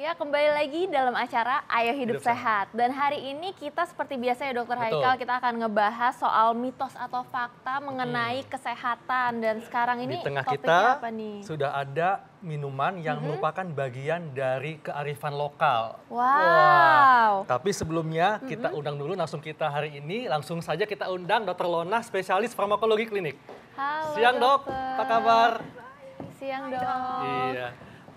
Ya, kembali lagi dalam acara Ayo Hidup Sehat. Dan hari ini kita seperti biasa ya Dokter Haikal, kita akan ngebahas soal mitos atau fakta mengenai kesehatan. Dan sekarang ini di tengah topiknya kita apa nih? sudah ada minuman yang merupakan bagian dari kearifan lokal. Wow. Tapi sebelumnya kita undang dulu langsung saja kita undang Dr. Lona, spesialis farmakologi klinik. Halo Siang dok, dokter. apa kabar? Siang dok. Iya,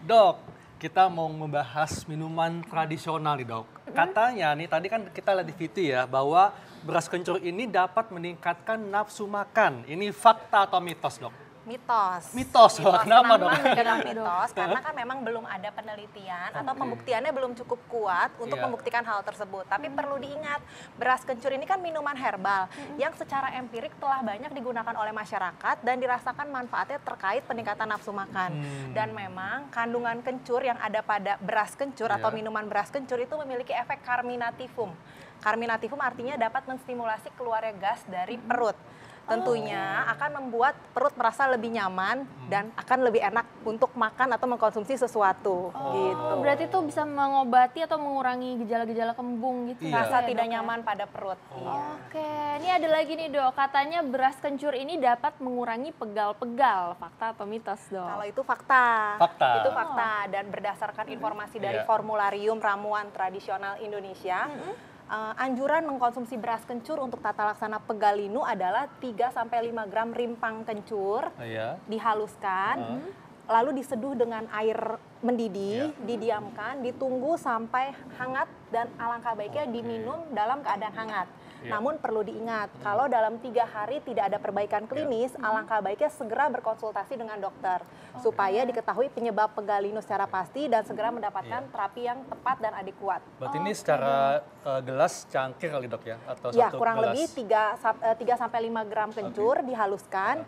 dok. Kita mau membahas minuman tradisional nih dok. Katanya nih tadi kan kita lihat di VT ya bahwa beras kencur ini dapat meningkatkan nafsu makan. Ini fakta atau mitos dok? Mitos. Mitos, wah, kenapa dok? Dibilang mitos karena kan memang belum ada penelitian atau pembuktiannya belum cukup kuat untuk membuktikan hal tersebut. Tapi perlu diingat, beras kencur ini kan minuman herbal yang secara empirik telah banyak digunakan oleh masyarakat dan dirasakan manfaatnya terkait peningkatan nafsu makan. Dan memang kandungan kencur yang ada pada beras kencur atau minuman beras kencur itu memiliki efek carminativum. Carminativum artinya dapat menstimulasi keluarnya gas dari perut. Tentunya akan membuat perut merasa lebih nyaman dan akan lebih enak untuk makan atau mengkonsumsi sesuatu. Gitu. Berarti itu bisa mengobati atau mengurangi gejala-gejala kembung gitu. Rasa ya, tidak dok, ya? nyaman pada perut. Iya. Oke, ini ada lagi nih dok, katanya beras kencur ini dapat mengurangi pegal-pegal. Fakta atau mitos dok? Kalau itu fakta. Fakta. Itu fakta dan berdasarkan informasi dari Formularium Ramuan Tradisional Indonesia, anjuran mengkonsumsi beras kencur untuk tata laksana pegalinu adalah 3-5 gram rimpang kencur, dihaluskan, lalu diseduh dengan air mendidih, didiamkan, ditunggu sampai hangat dan alangkah baiknya diminum dalam keadaan hangat. Namun perlu diingat, kalau dalam 3 hari tidak ada perbaikan klinis, alangkah baiknya segera berkonsultasi dengan dokter supaya diketahui penyebab pegalinu secara pasti dan segera mendapatkan terapi yang tepat dan adekuat. Berarti ini secara gelas cangkir kali dok ya? Atau Ya, satu kurang gelas? lebih 3-5 gram kencur dihaluskan,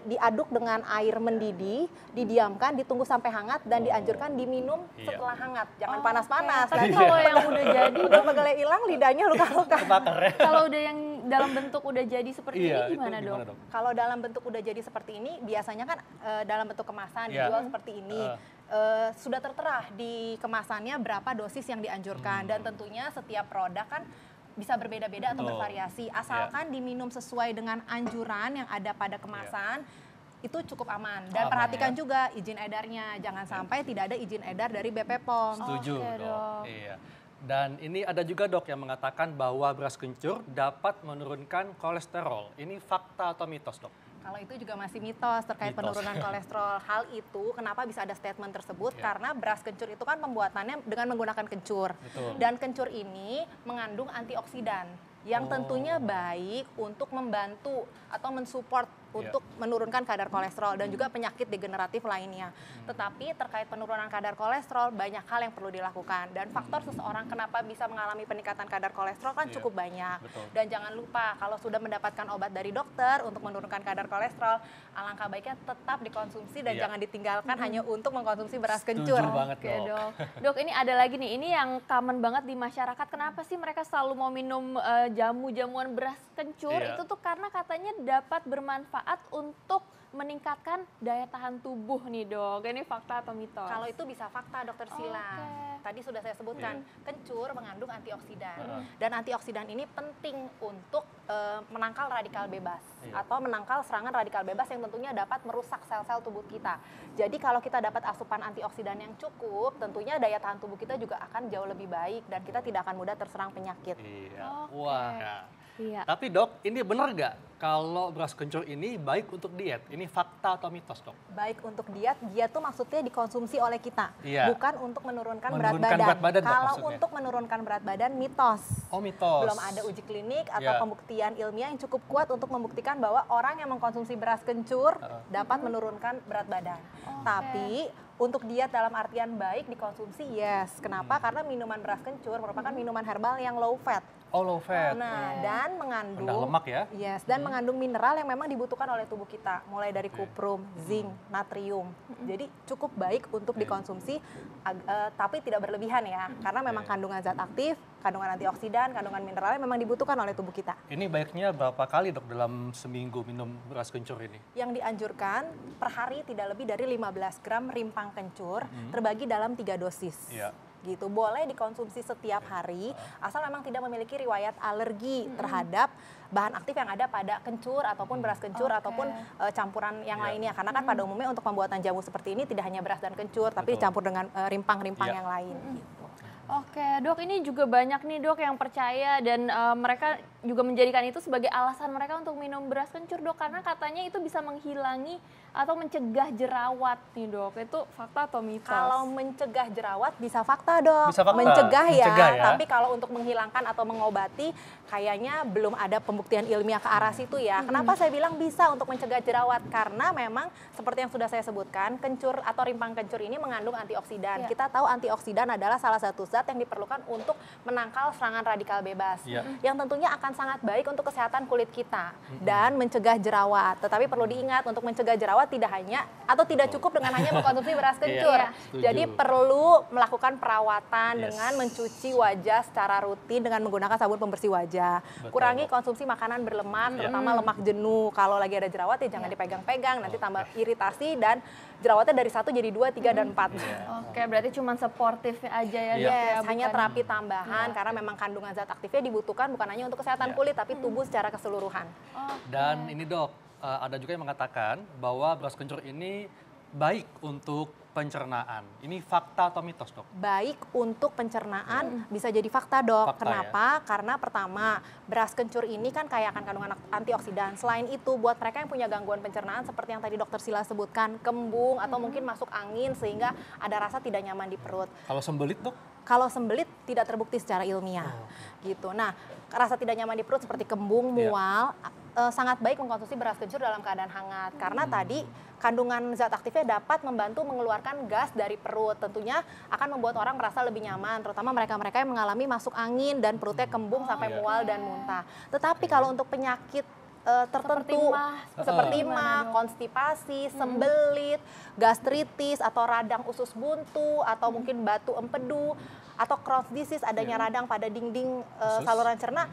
diaduk dengan air mendidih, didiamkan, ditunggu sampai hangat dan dianjurkan diminum setelah hangat. Jangan panas-panas. Tapi kalau yang udah jadi, Udah pegalnya hilang, lidahnya luka-luka. kalau udah yang dalam bentuk udah jadi seperti ini gimana itu dok? Kalau dalam bentuk udah jadi seperti ini, biasanya kan dalam bentuk kemasan dijual seperti ini. Sudah tertera di kemasannya berapa dosis yang dianjurkan dan tentunya setiap produk kan bisa berbeda-beda atau bervariasi. Asalkan diminum sesuai dengan anjuran yang ada pada kemasan, itu cukup aman. Dan perhatikan juga izin edarnya, jangan sampai tidak ada izin edar dari BP POM. Setuju Oke, dok. dok. Iya. Dan ini ada juga dok yang mengatakan bahwa beras kencur dapat menurunkan kolesterol. Ini fakta atau mitos dok? Kalau itu juga masih mitos terkait penurunan kolesterol. Hal itu kenapa bisa ada statement tersebut? Karena beras kencur itu kan pembuatannya dengan menggunakan kencur. Dan kencur ini mengandung antioksidan yang tentunya baik untuk membantu atau mensupport untuk menurunkan kadar kolesterol dan juga penyakit degeneratif lainnya. Tetapi terkait penurunan kadar kolesterol banyak hal yang perlu dilakukan dan faktor seseorang kenapa bisa mengalami peningkatan kadar kolesterol kan cukup banyak. Dan jangan lupa kalau sudah mendapatkan obat dari dokter untuk menurunkan kadar kolesterol, alangkah baiknya tetap dikonsumsi dan jangan ditinggalkan hanya untuk mengkonsumsi beras kencur. Setuju banget Oke, dok. dok. Dok, ini ada lagi nih, ini yang common banget di masyarakat. Kenapa sih mereka selalu mau minum jamu-jamuan beras kencur? Itu tuh karena katanya dapat bermanfaat untuk meningkatkan daya tahan tubuh nih dok. Ini fakta atau mitos? Kalau itu bisa fakta dokter Sila. Tadi sudah saya sebutkan, kencur mengandung antioksidan. Dan antioksidan ini penting untuk menangkal radikal bebas atau menangkal serangan radikal bebas yang tentunya dapat merusak sel-sel tubuh kita. Jadi kalau kita dapat asupan antioksidan yang cukup, tentunya daya tahan tubuh kita juga akan jauh lebih baik dan kita tidak akan mudah terserang penyakit. Wah. Tapi dok, ini benar nggak kalau beras kencur ini baik untuk diet? Ini fakta atau mitos dok? Baik untuk diet tuh maksudnya dikonsumsi oleh kita, bukan untuk menurunkan berat Menurunkan badan. Dok, Kalau maksudnya. untuk menurunkan berat badan, mitos. Oh mitos. Belum ada uji klinik atau pembuktian ilmiah yang cukup kuat untuk membuktikan bahwa orang yang mengkonsumsi beras kencur dapat menurunkan berat badan. Tapi untuk diet dalam artian baik dikonsumsi, yes. Kenapa? Karena minuman beras kencur merupakan minuman herbal yang low fat. Oh, low fat. Nah, dan mengandung rendah lemak ya. Yes, dan mengandung mineral yang memang dibutuhkan oleh tubuh kita, mulai dari kuprum, zinc, natrium. Jadi cukup baik untuk dikonsumsi, tapi tidak berlebihan ya, karena memang kandungan zat aktif, kandungan antioksidan, kandungan mineralnya memang dibutuhkan oleh tubuh kita. Ini baiknya berapa kali dok dalam seminggu minum beras kencur ini? Yang dianjurkan per hari tidak lebih dari 15 gram rimpang kencur terbagi dalam 3 dosis. Iya. Gitu, boleh dikonsumsi setiap hari asal memang tidak memiliki riwayat alergi terhadap bahan aktif yang ada pada kencur ataupun beras kencur ataupun campuran yang lainnya, karena kan pada umumnya untuk pembuatan jamu seperti ini tidak hanya beras dan kencur tapi dicampur dengan rimpang-rimpang yang lain gitu. Oke, dok, ini juga banyak nih dok yang percaya dan mereka juga menjadikan itu sebagai alasan mereka untuk minum beras kencur dok, karena katanya itu bisa menghilangi atau mencegah jerawat nih dok. Itu fakta atau mitos? Kalau mencegah jerawat bisa fakta dok, Bisa fakta. mencegah ya, ya. tapi kalau untuk menghilangkan atau mengobati kayaknya belum ada pembuktian ilmiah ke arah situ ya. Kenapa saya bilang bisa untuk mencegah jerawat? Karena memang seperti yang sudah saya sebutkan, kencur atau rimpang kencur ini mengandung antioksidan. Kita tahu antioksidan adalah salah satu zat yang diperlukan untuk menangkal serangan radikal bebas, yang tentunya akan sangat baik untuk kesehatan kulit kita dan mencegah jerawat. Tetapi perlu diingat, untuk mencegah jerawat tidak hanya atau tidak cukup dengan hanya mengkonsumsi beras kencur. Jadi perlu melakukan perawatan dengan mencuci wajah secara rutin dengan menggunakan sabun pembersih wajah. Kurangi konsumsi makanan berlemak, terutama lemak jenuh. Kalau lagi ada jerawat ya jangan dipegang-pegang, nanti tambah iritasi dan jerawatnya dari 1 jadi 2, 3, dan 4. Oke, berarti cuma sportif aja ya dok ya? Hanya terapi tambahan karena memang kandungan zat aktifnya dibutuhkan bukan hanya untuk kesehatan kulit tapi tubuh secara keseluruhan. Dan ini dok, ada juga yang mengatakan bahwa beras kencur ini baik untuk pencernaan. Ini fakta atau mitos dok? Baik untuk pencernaan bisa jadi fakta dok. Fakta, Kenapa? Karena pertama, beras kencur ini kan kaya akan kandungan antioksidan. Selain itu, buat mereka yang punya gangguan pencernaan seperti yang tadi dokter Sila sebutkan, kembung atau mungkin masuk angin sehingga ada rasa tidak nyaman di perut. Kalau sembelit dok? Kalau sembelit tidak terbukti secara ilmiah, gitu. Nah, rasa tidak nyaman di perut seperti kembung, mual, sangat baik mengkonsumsi beras kencur dalam keadaan hangat. Karena tadi kandungan zat aktifnya dapat membantu mengeluarkan gas dari perut. Tentunya akan membuat orang merasa lebih nyaman, terutama mereka-mereka yang mengalami masuk angin dan perutnya kembung sampai mual dan muntah. Tetapi kalau untuk penyakit tertentu seperti mah, konstipasi, sembelit, gastritis atau radang usus buntu atau mungkin batu empedu atau Crohn's disease, adanya radang pada dinding saluran cerna,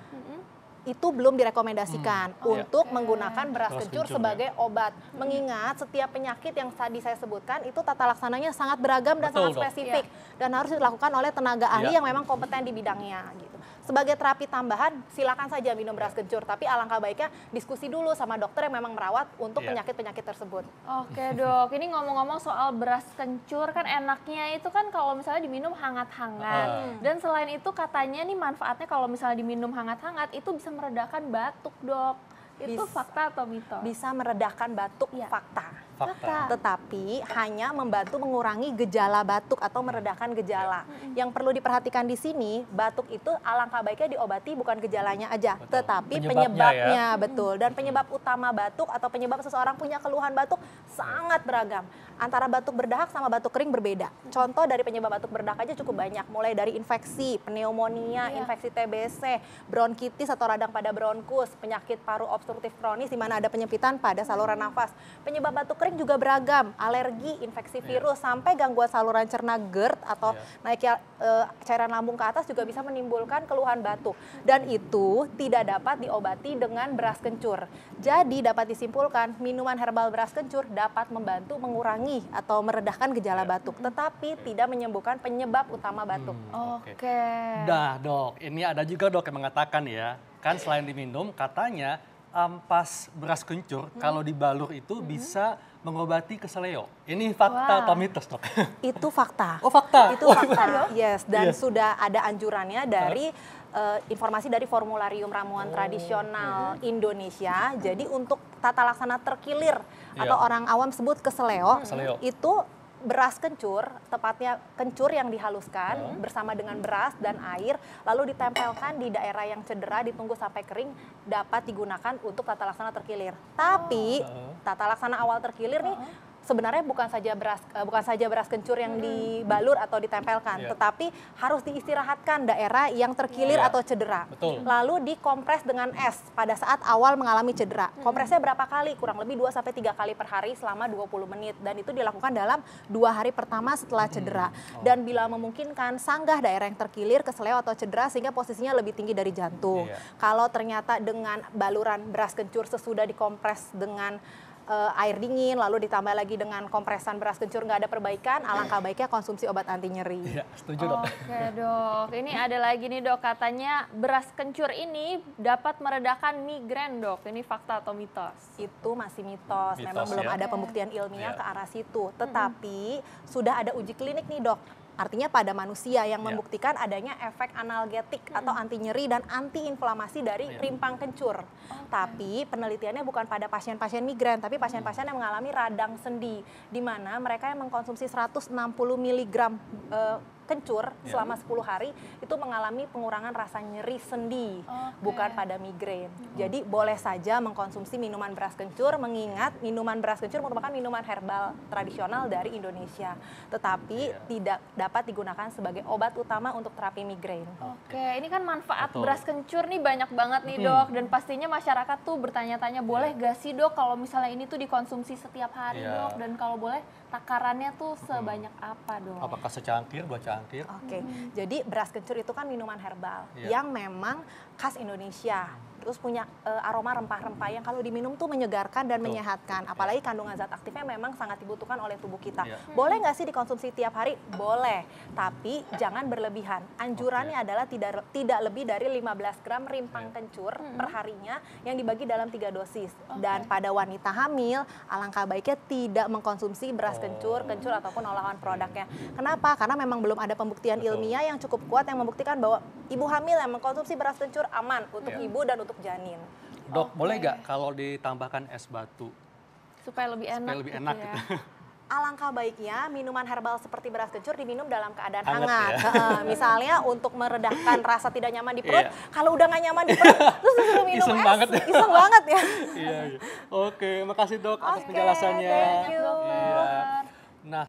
itu belum direkomendasikan untuk menggunakan beras kencur sebagai obat. Mengingat setiap penyakit yang tadi saya sebutkan itu tata laksananya sangat beragam dan sangat spesifik dan harus dilakukan oleh tenaga ahli yang memang kompeten di bidangnya gitu. Sebagai terapi tambahan silakan saja minum beras kencur, tapi alangkah baiknya diskusi dulu sama dokter yang memang merawat untuk penyakit-penyakit tersebut. Oke dok, ini ngomong-ngomong soal beras kencur, kan enaknya itu kan kalau misalnya diminum hangat-hangat. Dan selain itu katanya nih manfaatnya kalau misalnya diminum hangat-hangat itu bisa meredakan batuk dok. Itu fakta atau mitos? Bisa meredakan batuk, fakta. Tetapi hanya membantu mengurangi gejala batuk atau meredakan gejala. Yang perlu diperhatikan di sini, batuk itu alangkah baiknya diobati bukan gejalanya aja, tetapi penyebabnya. Betul. Dan penyebab utama batuk atau penyebab seseorang punya keluhan batuk sangat beragam. Antara batuk berdahak sama batuk kering berbeda. Contoh dari penyebab batuk berdahak aja cukup banyak, mulai dari infeksi, pneumonia, infeksi TBC, bronkitis atau radang pada bronkus, penyakit paru obstruktif kronis di mana ada penyempitan pada saluran nafas. Penyebab batuk kering juga beragam, alergi, infeksi virus, sampai gangguan saluran cerna GERD atau naiknya cairan lambung ke atas juga bisa menimbulkan keluhan batuk. Dan itu tidak dapat diobati dengan beras kencur. Jadi dapat disimpulkan minuman herbal beras kencur dapat membantu mengurangi atau meredahkan gejala batuk, tetapi tidak menyembuhkan penyebab utama batuk. Oke. Dah dok, ini ada juga dok yang mengatakan ya, kan selain diminum katanya ampas beras kencur kalau dibalur itu bisa mengobati keseleo. Ini fakta atau mitos dok? Itu fakta. Oh fakta? Itu fakta, yes. Dan sudah ada anjurannya dari informasi dari Formularium Ramuan Tradisional Indonesia. Jadi untuk tata laksana terkilir atau orang awam sebut keseleo, itu beras kencur, tepatnya kencur yang dihaluskan bersama dengan beras dan air, lalu ditempelkan di daerah yang cedera, ditunggu sampai kering, dapat digunakan untuk tata laksana terkilir. Tapi tata laksana awal terkilir nih sebenarnya bukan saja beras kencur yang dibalur atau ditempelkan, tetapi harus diistirahatkan daerah yang terkilir atau cedera. Betul. Lalu dikompres dengan es pada saat awal mengalami cedera. Kompresnya berapa kali? Kurang lebih 2-3 kali per hari selama 20 menit. Dan itu dilakukan dalam 2 hari pertama setelah cedera. Dan bila memungkinkan, sanggah daerah yang terkilir, kesleo atau cedera sehingga posisinya lebih tinggi dari jantung. Kalau ternyata dengan baluran beras kencur sesudah dikompres dengan air dingin, lalu ditambah lagi dengan kompresan beras kencur nggak ada perbaikan, alangkah baiknya konsumsi obat anti nyeri. Iya, setuju dok. Oke dok, ini ada lagi nih dok, katanya beras kencur ini dapat meredakan migrain dok, ini fakta atau mitos? Itu masih mitos, memang belum ada pembuktian ilmiah ke arah situ. Tetapi sudah ada uji klinik nih dok. Artinya pada manusia yang membuktikan adanya efek analgetik atau anti nyeri dan anti inflamasi dari rimpang kencur. Tapi penelitiannya bukan pada pasien-pasien migrain, tapi pasien-pasien yang mengalami radang sendi, di mana mereka yang mengkonsumsi 160 mg kencur selama 10 hari itu mengalami pengurangan rasa nyeri sendi, bukan pada migrain. Jadi boleh saja mengkonsumsi minuman beras kencur, mengingat minuman beras kencur merupakan minuman herbal tradisional dari Indonesia, tetapi tidak dapat digunakan sebagai obat utama untuk terapi migrain. Oke, ini kan manfaat beras kencur nih banyak banget nih dok, dan pastinya masyarakat tuh bertanya-tanya, boleh gak sih dok kalau misalnya ini tuh dikonsumsi setiap hari dok, dan kalau boleh takarannya tuh sebanyak apa dok? Apakah secangkir, 2 cangkir? Oke, jadi beras kencur itu kan minuman herbal yang memang khas Indonesia. Terus punya aroma rempah-rempah yang kalau diminum tuh menyegarkan dan menyehatkan. Apalagi kandungan zat aktifnya memang sangat dibutuhkan oleh tubuh kita. Boleh nggak sih dikonsumsi tiap hari? Boleh, tapi jangan berlebihan. Anjurannya adalah tidak lebih dari 15 gram rimpang kencur per harinya yang dibagi dalam 3 dosis. Dan pada wanita hamil, alangkah baiknya tidak mengkonsumsi beras kencur ataupun olahan produknya. Kenapa? Karena memang belum ada pembuktian ilmiah yang cukup kuat yang membuktikan bahwa ibu hamil yang mengkonsumsi beras kencur aman untuk ibu dan untuk janin. Dok, boleh nggak kalau ditambahkan es batu? Supaya lebih enak, gitu. Alangkah baiknya minuman herbal seperti beras kencur diminum dalam keadaan hangat. Misalnya untuk meredakan rasa tidak nyaman di perut. Kalau udah nggak nyaman di perut, terus disuruh minum Iseng es. banget ya. Iseng banget ya. Iya. Oke, makasih dok atas penjelasannya. Thank you. Nah.